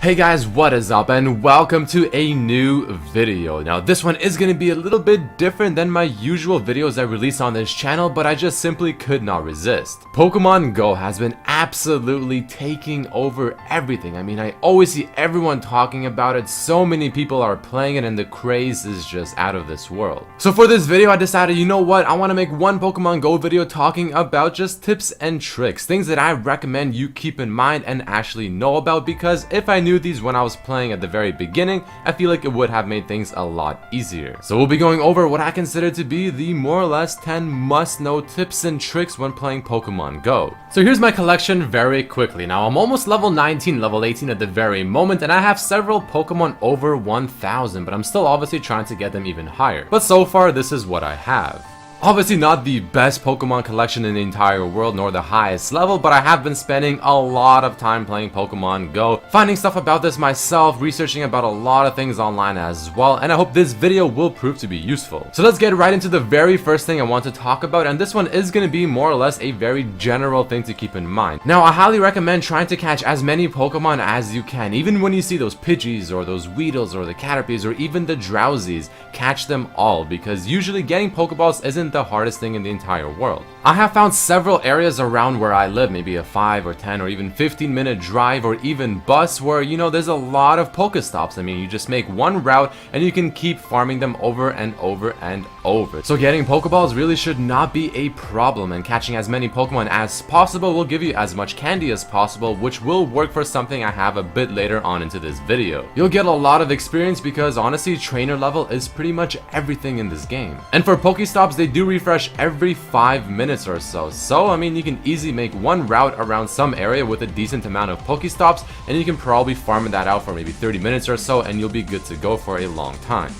Hey guys, what is up and welcome to a new video. Now this one is going to be a little bit different than my usual videos I release on this channel, but I just simply could not resist. Pokemon Go has been absolutely taking over everything. I mean, I always see everyone talking about it, so many people are playing it and the craze is just out of this world. So for this video I decided, you know what, I want to make one Pokemon Go video talking about just tips and tricks, things that I recommend you keep in mind and actually know about, because if I knew these when I was playing at the very beginning, I feel like it would have made things a lot easier. So we'll be going over what I consider to be the more or less 10 must-know tips and tricks when playing Pokemon Go. So here's my collection very quickly. Now I'm almost level 19, level 18 at the very moment, and I have several Pokemon over 1000, but I'm still obviously trying to get them even higher. But so far this is what I have. Obviously not the best Pokemon collection in the entire world, nor the highest level, but I have been spending a lot of time playing Pokemon Go, finding stuff about this myself, researching about a lot of things online as well, and I hope this video will prove to be useful. So let's get right into the very first thing I want to talk about, and this one is going to be more or less a very general thing to keep in mind. Now I highly recommend trying to catch as many Pokemon as you can, even when you see those Pidgeys or those Weedles or the Caterpies or even the Drowsies, catch them all, because usually getting Pokeballs isn't the hardest thing in the entire world. I have found several areas around where I live, maybe a 5 or 10 or even 15-minute drive or even bus, where there's a lot of Pokestops. I mean, you just make one route and you can keep farming them over and over and over. So getting Pokeballs really should not be a problem, and catching as many Pokemon as possible will give you as much candy as possible, which will work for something I have a bit later on into this video. You'll get a lot of experience because honestly trainer level is pretty much everything in this game. And for Pokestops, they do refresh every 5 minutes or so. So I mean, you can easily make one route around some area with a decent amount of Pokestops, and you can probably farm that out for maybe 30 minutes or so and you'll be good to go for a long time.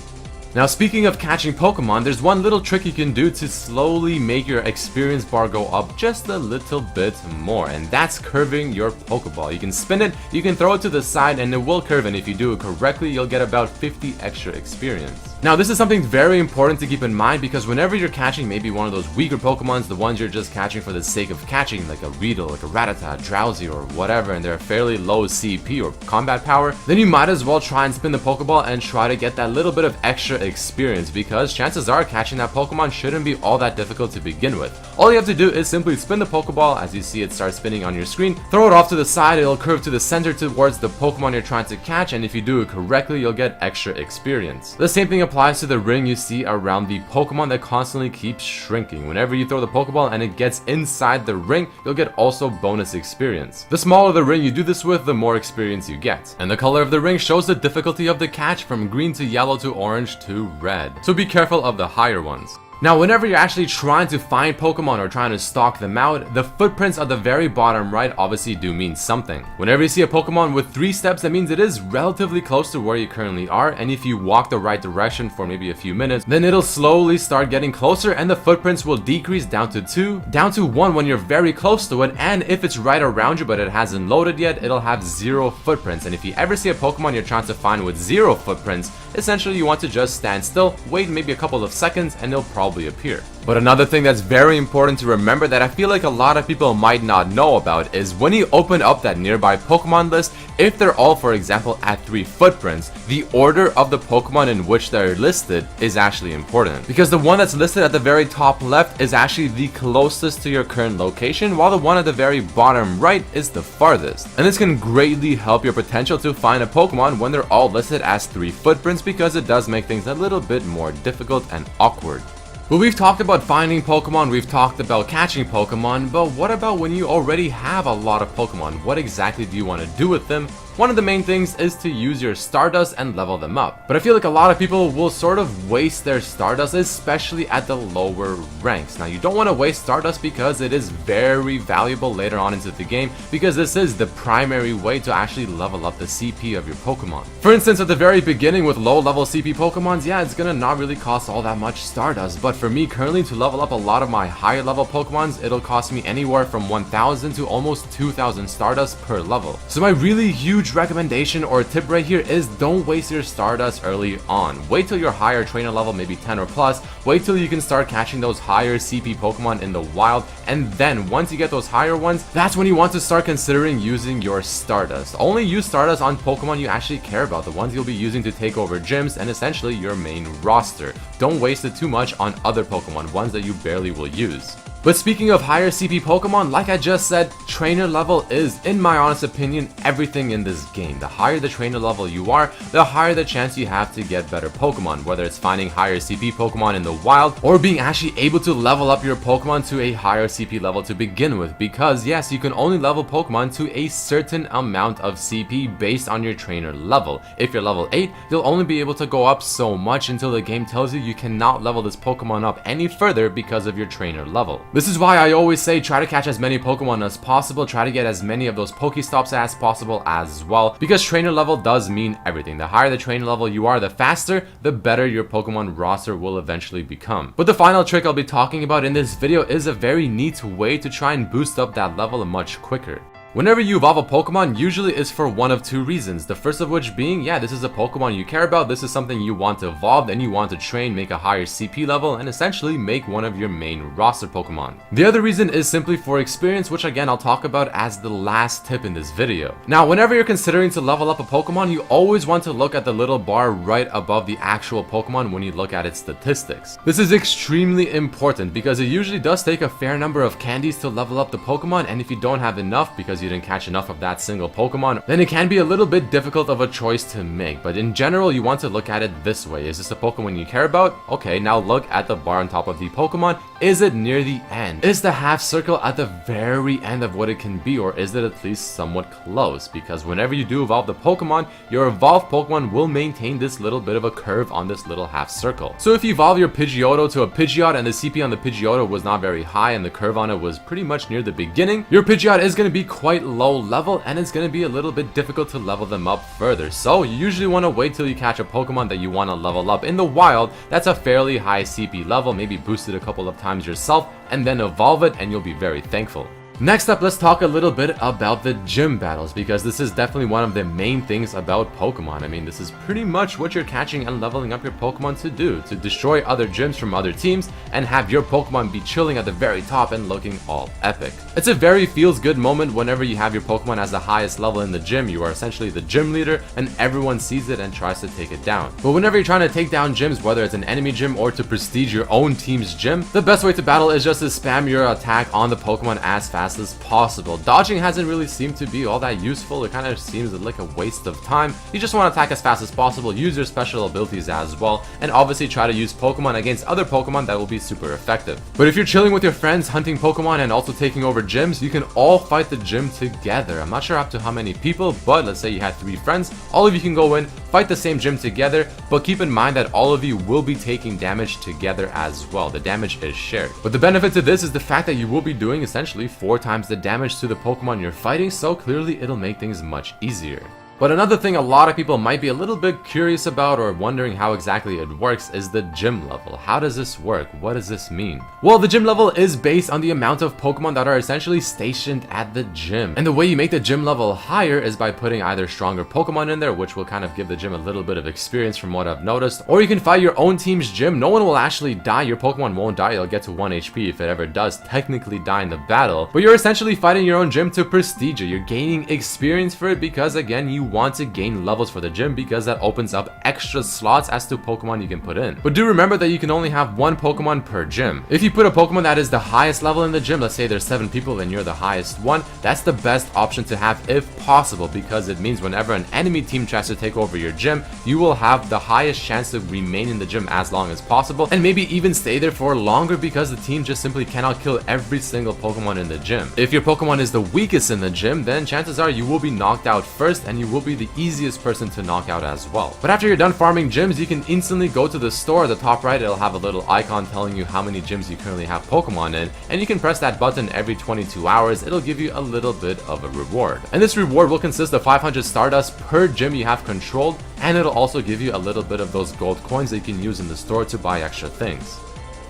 Now speaking of catching Pokemon, there's one little trick you can do to slowly make your experience bar go up just a little bit more, and that's curving your Pokeball. You can spin it, you can throw it to the side, and it will curve, and if you do it correctly, you'll get about 50 extra experience. Now this is something very important to keep in mind, because whenever you're catching maybe one of those weaker Pokemons, the ones you're just catching for the sake of catching, like a Weedle, like a Rattata, Drowsy, or whatever, and they're fairly low CP or combat power, then you might as well try and spin the Pokeball and try to get that little bit of extra experience, because chances are catching that Pokemon shouldn't be all that difficult to begin with. All you have to do is simply spin the Pokeball. As you see it start spinning on your screen, throw it off to the side, it'll curve to the center towards the Pokemon you're trying to catch, and if you do it correctly, you'll get extra experience. The same thing applies to the ring you see around the Pokemon that constantly keeps shrinking. Whenever you throw the Pokeball and it gets inside the ring, you'll get also bonus experience. The smaller the ring you do this with, the more experience you get. And the color of the ring shows the difficulty of the catch, from green to yellow to orange to red. So be careful of the higher ones. Now whenever you're actually trying to find Pokemon or trying to stalk them out, the footprints at the very bottom right obviously do mean something. Whenever you see a Pokemon with 3 steps, that means it is relatively close to where you currently are, and if you walk the right direction for maybe a few minutes, then it'll slowly start getting closer and the footprints will decrease down to 2, down to 1 when you're very close to it, and if it's right around you but it hasn't loaded yet, it'll have 0 footprints. And if you ever see a Pokemon you're trying to find with 0 footprints, essentially you want to just stand still, wait maybe a couple of seconds, and it'll probably appear. But another thing that's very important to remember that I feel like a lot of people might not know about is when you open up that nearby Pokemon list, if they're all, for example, at 3 footprints, the order of the Pokemon in which they're listed is actually important, because the one that's listed at the very top left is actually the closest to your current location, while the one at the very bottom right is the farthest. And this can greatly help your potential to find a Pokemon when they're all listed as 3 footprints, because it does make things a little bit more difficult and awkward. Well, we've talked about finding Pokemon, we've talked about catching Pokemon, but what about when you already have a lot of Pokemon? What exactly do you want to do with them? One of the main things is to use your Stardust and level them up. But I feel like a lot of people will sort of waste their Stardust, especially at the lower ranks. Now, you don't want to waste Stardust because it is very valuable later on into the game, because this is the primary way to actually level up the CP of your Pokemon. For instance, at the very beginning with low level CP Pokemons, yeah, it's gonna not really cost all that much Stardust, but for me currently to level up a lot of my higher level Pokemons, it'll cost me anywhere from 1000 to almost 2000 Stardust per level. So my really huge huge recommendation or tip right here is don't waste your Stardust early on. Wait till you're higher trainer level, maybe 10 or plus. Wait till you can start catching those higher CP Pokemon in the wild, and then once you get those higher ones, that's when you want to start considering using your Stardust. Only use Stardust on Pokemon you actually care about, the ones you'll be using to take over gyms and essentially your main roster. Don't waste it too much on other Pokemon, ones that you barely will use. But speaking of higher CP Pokemon, like I just said, trainer level is, in my honest opinion, everything in this game. The higher the trainer level you are, the higher the chance you have to get better Pokemon, whether it's finding higher CP Pokemon in the wild, or being actually able to level up your Pokemon to a higher CP level to begin with, because yes, you can only level Pokemon to a certain amount of CP based on your trainer level. If you're level 8, you'll only be able to go up so much until the game tells you cannot level this Pokemon up any further because of your trainer level. This is why I always say try to catch as many Pokemon as possible, try to get as many of those Pokestops as possible as well, because trainer level does mean everything. The higher the trainer level you are, the faster, the better your Pokemon roster will eventually become. But the final trick I'll be talking about in this video is a very neat way to try and boost up that level much quicker. Whenever you evolve a Pokemon, usually is for one of two reasons. The first of which being, yeah, this is a Pokemon you care about, this is something you want to evolve, and you want to train, make a higher CP level, and essentially make one of your main roster Pokemon. The other reason is simply for experience, which again I'll talk about as the last tip in this video. Now, whenever you're considering to level up a Pokemon, you always want to look at the little bar right above the actual Pokemon when you look at its statistics. This is extremely important because it usually does take a fair number of candies to level up the Pokemon, and if you don't have enough because you didn't catch enough of that single Pokemon, then it can be a little bit difficult of a choice to make. But in general, you want to look at it this way. Is this a Pokemon you care about? Okay, now look at the bar on top of the Pokemon. Is it near the end? Is the half circle at the very end of what it can be, or is it at least somewhat close? Because whenever you do evolve the Pokemon, your evolved Pokemon will maintain this little bit of a curve on this little half circle. So if you evolve your Pidgeotto to a Pidgeot and the CP on the Pidgeotto was not very high and the curve on it was pretty much near the beginning, your Pidgeot is going to be quite low level and it's going to be a little bit difficult to level them up further. So you usually want to wait till you catch a Pokemon that you want to level up in the wild that's a fairly high CP level, maybe boosted a couple of times yourself, and then evolve it and you'll be very thankful. Next up, let's talk a little bit about the gym battles, because this is definitely one of the main things about Pokemon. I mean, this is pretty much what you're catching and leveling up your Pokemon to do, to destroy other gyms from other teams and have your Pokemon be chilling at the very top and looking all epic. It's a very feels good moment whenever you have your Pokemon as the highest level in the gym. You are essentially the gym leader and everyone sees it and tries to take it down. But whenever you're trying to take down gyms, whether it's an enemy gym or to prestige your own team's gym, the best way to battle is just to spam your attack on the Pokemon as fast as possible. Dodging hasn't really seemed to be all that useful. It kind of seems like a waste of time. You just want to attack as fast as possible, use your special abilities as well, and obviously try to use Pokemon against other Pokemon that will be super effective. But if you're chilling with your friends, hunting Pokemon and also taking over gyms, you can all fight the gym together. I'm not sure up to how many people, but let's say you had 3 friends, all of you can go in, fight the same gym together, but keep in mind that all of you will be taking damage together as well. The damage is shared. But the benefit to this is the fact that you will be doing essentially 4 times the damage to the Pokemon you're fighting, so clearly it'll make things much easier. But another thing a lot of people might be a little bit curious about or wondering how exactly it works is the gym level. How does this work? What does this mean? Well, the gym level is based on the amount of Pokemon that are essentially stationed at the gym. And the way you make the gym level higher is by putting either stronger Pokemon in there, which will kind of give the gym a little bit of experience from what I've noticed, or you can fight your own team's gym. No one will actually die. Your Pokemon won't die. It'll get to 1 HP if it ever does technically die in the battle. But you're essentially fighting your own gym to prestige it. You're gaining experience for it because, again, you want to gain levels for the gym because that opens up extra slots as to Pokemon you can put in. But do remember that you can only have 1 Pokemon per gym. If you put a Pokemon that is the highest level in the gym, let's say there's 7 people and you're the highest one, that's the best option to have if possible, because it means whenever an enemy team tries to take over your gym, you will have the highest chance to remain in the gym as long as possible and maybe even stay there for longer because the team just simply cannot kill every single Pokemon in the gym. If your Pokemon is the weakest in the gym, then chances are you will be knocked out first and you will be the easiest person to knock out as well. But after you're done farming gyms, you can instantly go to the store. At the top right, it'll have a little icon telling you how many gyms you currently have Pokemon in, and you can press that button every 22 hours. It'll give you a little bit of a reward. And this reward will consist of 500 Stardust per gym you have controlled, and it'll also give you a little bit of those gold coins that you can use in the store to buy extra things.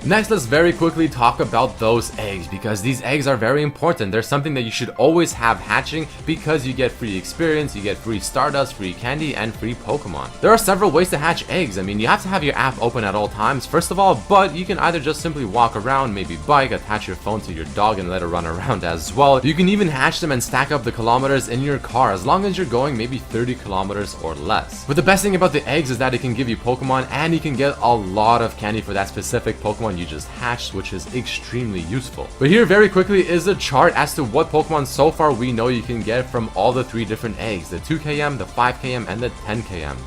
Next, let's very quickly talk about those eggs, because these eggs are very important. They're something that you should always have hatching because you get free experience, you get free Stardust, free candy, and free Pokemon. There are several ways to hatch eggs. I mean, you have to have your app open at all times, first of all, but you can either just simply walk around, maybe bike, attach your phone to your dog and let it run around as well. You can even hatch them and stack up the kilometers in your car as long as you're going maybe 30 kilometers or less. But the best thing about the eggs is that it can give you Pokemon and you can get a lot of candy for that specific Pokemon you just hatched, which is extremely useful. But here very quickly is a chart as to what Pokemon so far we know you can get from all the 3 different eggs, the 2km, the 5km, and the 10km.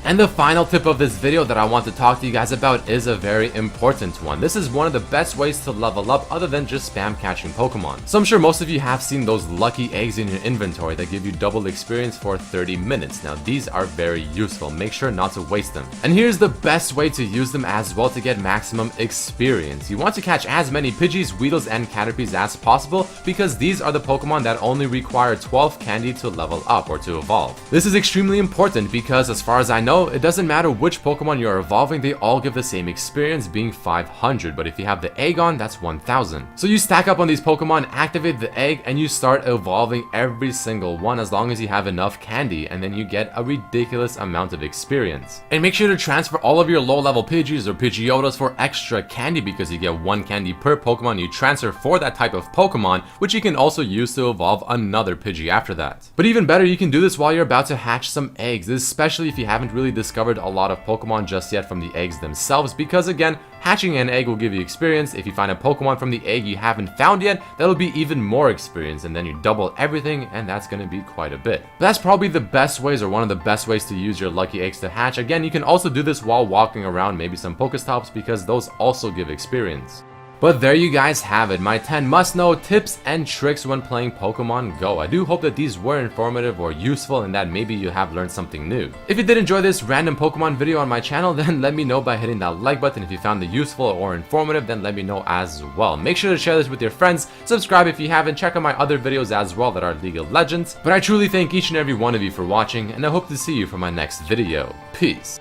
And the final tip of this video that I want to talk to you guys about is a very important one. This is one of the best ways to level up other than just spam catching Pokemon. So I'm sure most of you have seen those lucky eggs in your inventory that give you double experience for 30 minutes. Now these are very useful, make sure not to waste them. And here's the best way to use them as well to get maximum experience. You want to catch as many Pidgeys, Weedles, and Caterpies as possible because these are the Pokemon that only require 12 candy to level up or to evolve. This is extremely important because as far as I know, it doesn't matter which Pokemon you're evolving, they all give the same experience, being 500, but if you have the egg on, that's 1000. So you stack up on these Pokemon, activate the egg, and you start evolving every single one as long as you have enough candy, and then you get a ridiculous amount of experience. And make sure to transfer all of your low-level Pidgeys or Pidgeotos for extra candy because you get 1 candy per Pokemon you transfer for that type of Pokemon, which you can also use to evolve another Pidgey after that. But even better, you can do this while you're about to hatch some eggs, especially if you haven't really discovered a lot of Pokemon just yet from the eggs themselves, because again, hatching an egg will give you experience. If you find a Pokemon from the egg you haven't found yet, that'll be even more experience, and then you double everything, and that's gonna be quite a bit. But that's probably the best ways, or one of the best ways to use your lucky eggs to hatch. Again, you can also do this while walking around maybe some Pokestops because those also give experience. But there you guys have it, my 10 must-know tips and tricks when playing Pokemon Go. I do hope that these were informative or useful and that maybe you have learned something new. If you did enjoy this random Pokemon video on my channel, then let me know by hitting that like button. If you found it useful or informative, then let me know as well. Make sure to share this with your friends, subscribe if you haven't, check out my other videos as well that are League of Legends. But I truly thank each and every one of you for watching, and I hope to see you for my next video. Peace.